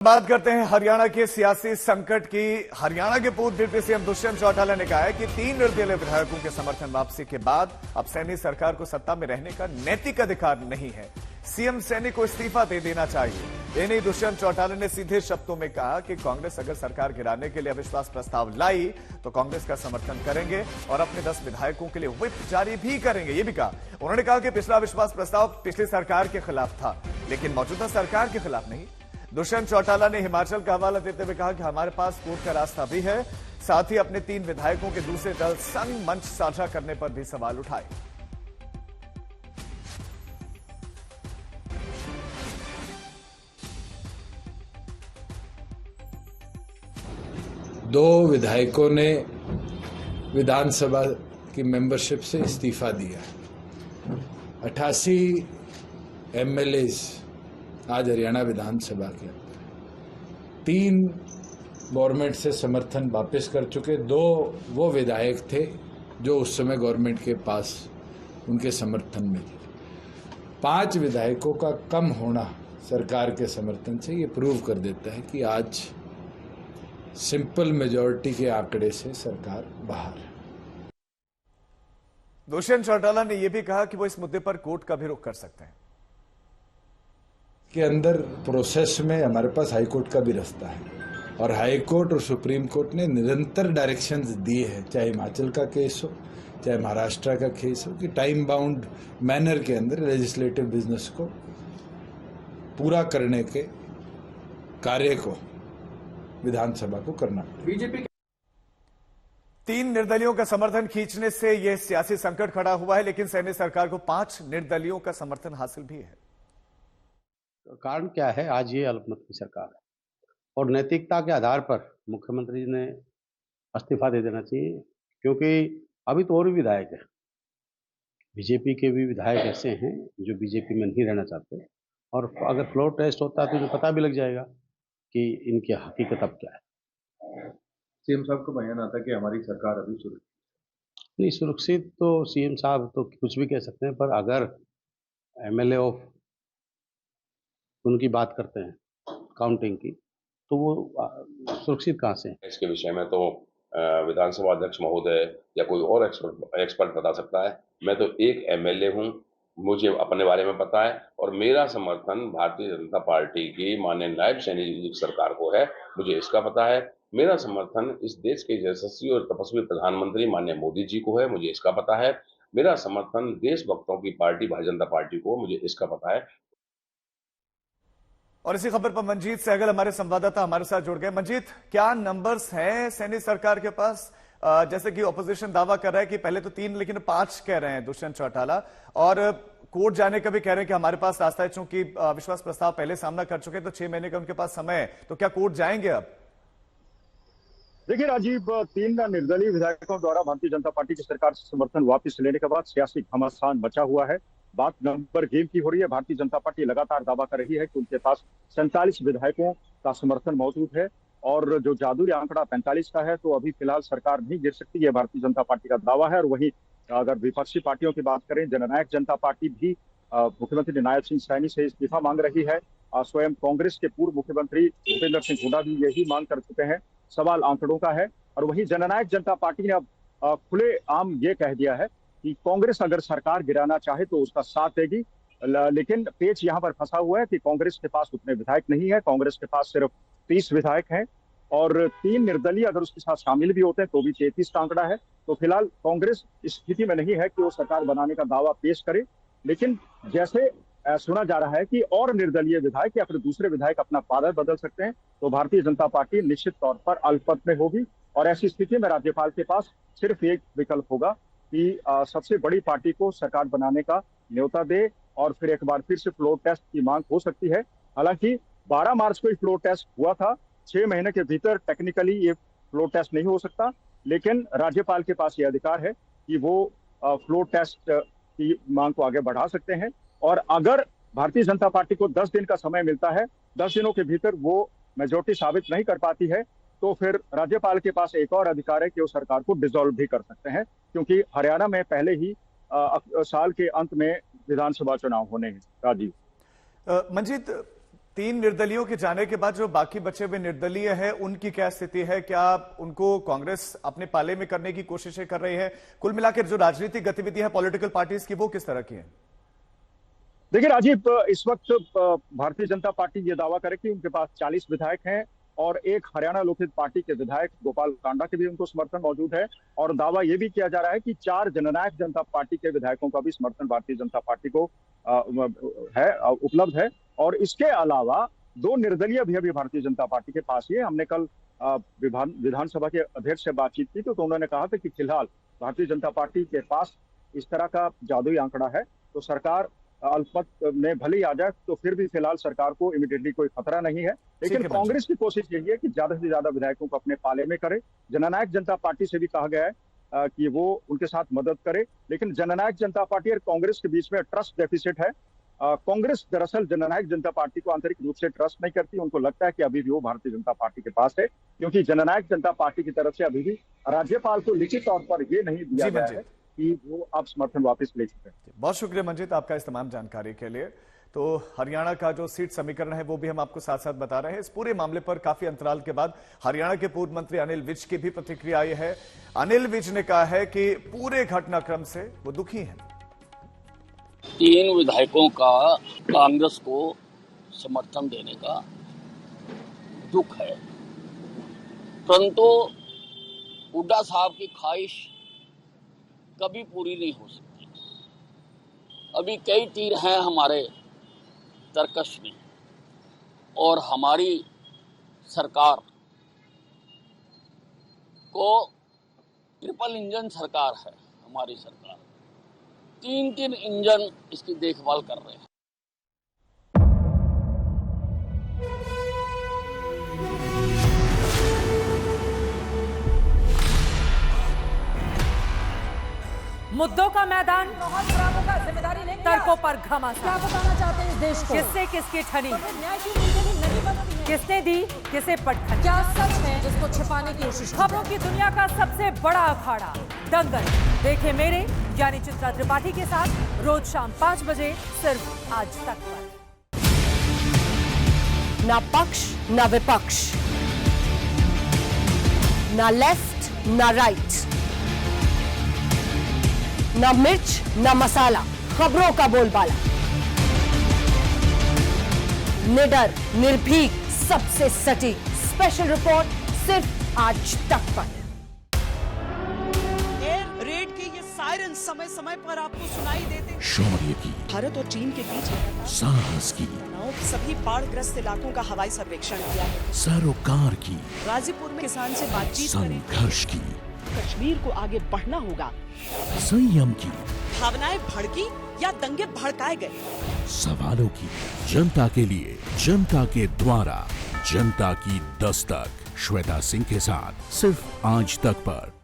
बात करते हैं हरियाणा के सियासी संकट की। हरियाणा के पूर्व डिप्टी सीएम दुष्यंत चौटाला ने कहा है कि 3 निर्दलीय विधायकों के समर्थन वापसी के बाद अब सैनी सरकार को सत्ता में रहने का नैतिक अधिकार नहीं है। सीएम सैनी को इस्तीफा दे देना चाहिए। इन्हीं दुष्यंत चौटाला ने सीधे शब्दों में कहा कि कांग्रेस अगर सरकार गिराने के लिए अविश्वास प्रस्ताव लाई तो कांग्रेस का समर्थन करेंगे और अपने 10 विधायकों के लिए व्हिप जारी भी करेंगे। ये भी कहा, उन्होंने कहा कि पिछला अविश्वास प्रस्ताव पिछली सरकार के खिलाफ था, लेकिन मौजूदा सरकार के खिलाफ नहीं। दुष्यंत चौटाला ने हिमाचल का हवाला देते हुए कहा कि हमारे पास कोर्ट का रास्ता भी है। साथ ही अपने 3 विधायकों के दूसरे दल संग मंच साझा करने पर भी सवाल उठाए। दो विधायकों ने विधानसभा की मेंबरशिप से इस्तीफा दिया। 88 एमएलएज आज हरियाणा विधानसभा के 3 गवर्नमेंट से समर्थन वापस कर चुके। 2 वो विधायक थे जो उस समय गवर्नमेंट के पास उनके समर्थन में थे। 5 विधायकों का कम होना सरकार के समर्थन से ये प्रूव कर देता है कि आज सिंपल मेजॉरिटी के आंकड़े से सरकार बाहर है। दुष्यंत चौटाला ने यह भी कहा कि वो इस मुद्दे पर कोर्ट का भी रुख कर सकते हैं। के अंदर प्रोसेस में हमारे पास हाई कोर्ट का भी रास्ता है और हाई कोर्ट और सुप्रीम कोर्ट ने निरंतर डायरेक्शंस दिए हैं, चाहे हिमाचल का केस हो चाहे महाराष्ट्र का केस हो, कि टाइम बाउंड मैनर के अंदर लेजिस्लेटिव बिजनेस को पूरा करने के कार्य को विधानसभा को करना। बीजेपी 3 निर्दलियों का समर्थन खींचने से यह सियासी संकट खड़ा हुआ है, लेकिन सैनी सरकार को 5 निर्दलियों का समर्थन हासिल भी है। कारण क्या है? आज ये अल्पमत की सरकार है और नैतिकता के आधार पर मुख्यमंत्री जी ने इस्तीफा दे देना चाहिए, क्योंकि अभी तो और भी विधायक है, बीजेपी के भी विधायक ऐसे हैं जो बीजेपी में नहीं रहना चाहते, और अगर फ्लोर टेस्ट होता है तो इन्हें पता भी लग जाएगा कि इनकी हकीकत अब क्या है। सीएम साहब का बयान आता है कि हमारी सरकार अभी सुरक्षित नहीं, सुरक्षित तो सीएम साहब तो कुछ भी कह सकते हैं, पर अगर एमएलए ऑफ उनकी बात करते हैं काउंटिंग की, तो वो सुरक्षित कहाँ से है? इसके विषय में तो विधानसभा अध्यक्ष महोदय या कोई और एक्सपर्ट बता सकता है। मैं तो एक एमएलए हूं, मुझे अपने बारे में पता है और मेरा समर्थन भारतीय जनता पार्टी की माननीय नायब सैनी सरकार को है, मुझे इसका पता है। मेरा समर्थन इस देश के यशस्वी और तपस्वी प्रधानमंत्री माननीय मोदी जी को है, मुझे इसका पता है। मेरा समर्थन देशभक्तों की पार्टी भारतीय जनता पार्टी को, मुझे इसका पता है। और इसी खबर पर मंजीत सहगल हमारे संवाददाता हमारे साथ जुड़ गए। मंजीत, क्या नंबर्स हैं सैनी सरकार के पास? जैसे कि ऑपोजिशन दावा कर रहा है कि पहले तो 3 लेकिन 5 कह रहे हैं दुष्यंत चौटाला, और कोर्ट जाने का भी कह रहे हैं कि हमारे पास रास्ता है, चूंकि विश्वास प्रस्ताव पहले सामना कर चुके हैं तो 6 महीने का उनके पास समय है, तो क्या कोर्ट जाएंगे अब? देखिए राजीव, 3 निर्दलीय विधायकों द्वारा भारतीय जनता पार्टी की सरकार से समर्थन वापस लेने के बाद सियासी घमासान मचा हुआ है। बात नंबर गेम की हो रही है। भारतीय जनता पार्टी लगातार दावा कर रही है कि उनके पास 47 विधायकों का समर्थन मौजूद है, और जो जादुई आंकड़ा 45 का है, तो अभी फिलहाल सरकार नहीं गिर सकती, यह भारतीय जनता पार्टी का दावा है। और वहीं अगर विपक्षी पार्टियों की बात करें, जननायक जनता पार्टी भी मुख्यमंत्री नायब सिंह सैनी से इस्तीफा मांग रही है। स्वयं कांग्रेस के पूर्व मुख्यमंत्री भूपेंद्र सिंह हुड्डा भी यही मांग कर चुके हैं। सवाल आंकड़ों का है। और वहीं जननायक जनता पार्टी ने अब खुलेआम ये कह दिया है कि कांग्रेस अगर सरकार गिराना चाहे तो उसका साथ देगी, लेकिन पेच यहां पर फंसा हुआ है कि कांग्रेस के पास उतने विधायक नहीं है। कांग्रेस के पास सिर्फ 30 विधायक हैं, और 3 निर्दलीय अगर उसके साथ शामिल भी होते हैं तो भी 33 का आंकड़ा है। तो फिलहाल कांग्रेस इस स्थिति में नहीं है कि वो सरकार बनाने का दावा पेश करे, लेकिन जैसे सुना जा रहा है कि और निर्दलीय विधायक या फिर दूसरे विधायक अपना पारा बदल सकते हैं, तो भारतीय जनता पार्टी निश्चित तौर पर अल्पमत में होगी। और ऐसी स्थिति में राज्यपाल के पास सिर्फ एक विकल्प होगा कि सबसे बड़ी पार्टी को सरकार बनाने का न्योता दे, और फिर एक बार फिर से फ्लोर टेस्ट की मांग हो सकती है। हालांकि 12 मार्च को फ्लोर टेस्ट हुआ था, 6 महीने के भीतर टेक्निकली ये फ्लोर टेस्ट नहीं हो सकता, लेकिन राज्यपाल के पास ये अधिकार है कि वो फ्लोर टेस्ट की मांग को आगे बढ़ा सकते हैं। और अगर भारतीय जनता पार्टी को 10 दिन का समय मिलता है, 10 दिनों के भीतर वो मेजोरिटी साबित नहीं कर पाती है, तो फिर राज्यपाल के पास एक और अधिकार है कि वो सरकार को डिसॉल्व भी कर सकते हैं, क्योंकि हरियाणा में पहले ही साल के अंत में विधानसभा चुनाव होने हैं। राजीव, मंजीत, तीन निर्दलियों के जाने के बाद जो बाकी बचे हुए निर्दलीय हैं, उनकी क्या स्थिति है? क्या उनको कांग्रेस अपने पाले में करने की कोशिशें कर रही है? कुल मिलाकर जो राजनीतिक गतिविधि है पॉलिटिकल पार्टीज की, वो किस तरह की है? देखिए राजीव, इस वक्त भारतीय जनता पार्टी ये दावा करे कि उनके पास 40 विधायक हैं और एक हरियाणा लोकहित पार्टी के विधायक गोपाल कांडा के भी उनको समर्थन मौजूद है। और दावा ये भी किया जा रहा है कि 4 जननायक जनता पार्टी के विधायकों का भी समर्थन भारतीय जनता पार्टी को उपलब्ध है। और इसके अलावा 2 निर्दलीय भी अभी भारतीय जनता पार्टी के पास ही है। हमने कल विधानसभा के अध्यक्ष से बातचीत की तो उन्होंने कहा था कि फिलहाल भारतीय जनता पार्टी के पास इस तरह का जादुई आंकड़ा है, तो सरकार अल्पमत में भले ही आ जाए तो फिर भी फिलहाल सरकार को इमीडिएटली कोई खतरा नहीं है। लेकिन कांग्रेस की कोशिश यही है कि ज्यादा से ज्यादा विधायकों को अपने पाले में करे। जननायक जनता पार्टी से भी कहा गया है कि वो उनके साथ मदद करे, लेकिन जननायक जनता पार्टी और कांग्रेस के बीच में ट्रस्ट डेफिसिट है। कांग्रेस दरअसल जननायक जनता पार्टी को आंतरिक रूप से ट्रस्ट नहीं करती। उनको लगता है कि अभी भी वो भारतीय जनता पार्टी के पास है, क्योंकि जननायक जनता पार्टी की तरफ से अभी भी राज्यपाल को लिखित तौर पर ये नहीं दिया गया है कि वो अब समर्थन वापस ले चुके हैं। बहुत शुक्रिया मंजित आपका इस तमाम जानकारी के लिए। तो हरियाणा का जो सीट समीकरण है वो भी हम आपको साथ साथ बता रहे हैं। इस पूरे मामले पर काफी अंतराल के बाद हरियाणा के पूर्व मंत्री अनिल विज की भी प्रतिक्रिया आई है। अनिल विज ने कहा है कि पूरे घटनाक्रम से वो दुखी हैं। 3 विधायकों का कांग्रेस को समर्थन देने का दुख है, परंतु हुड्डा साहब की ख्वाहिश कभी पूरी नहीं हो सकती। अभी कई तीर हैं हमारे तरकश में, और हमारी सरकार को ट्रिपल इंजन सरकार है। हमारी सरकार 3 इंजन इसकी देखभाल कर रहे हैं। मुद्दों का मैदान, बहुत खराबों का जिम्मेदारी लेंगे। तर्कों पर घमासान। क्या बताना चाहते हैं इस देश को? किससे किसकी ठनी, न्याय की नीति नहीं बनती है। किसने दी किसे पटखनी। क्या सच है जिसको छिपाने की कोशिश? खबरों की दुनिया का सबसे बड़ा अखाड़ा दंगल देखे मेरे यानी चित्रा त्रिपाठी के साथ रोज शाम 5 बजे सिर्फ आज तक पर। ना पक्ष ना विपक्ष, ना लेफ्ट ना राइट, ना मिर्च ना मसाला, खबरों का बोलबाला। निडर निर्भीक सबसे सटीक स्पेशल रिपोर्ट सिर्फ आज तक पर। एयर रेड के ये सायरन समय समय पर आपको सुनाई देते हैं। शौर्य की, भारत और चीन के बीच साहस की, सभी बाढ़ग्रस्त इलाकों का हवाई सर्वेक्षण किया है। सरोकार की, गाजीपुर में किसान से बातचीत करें। संघर्ष की, कश्मीर को आगे बढ़ना होगा। संयम की, भावनाएं भड़की या दंगे भड़काए गए। सवालों की, जनता के लिए, जनता के द्वारा, जनता की दस्तक। श्वेता सिंह के साथ सिर्फ आज तक पर।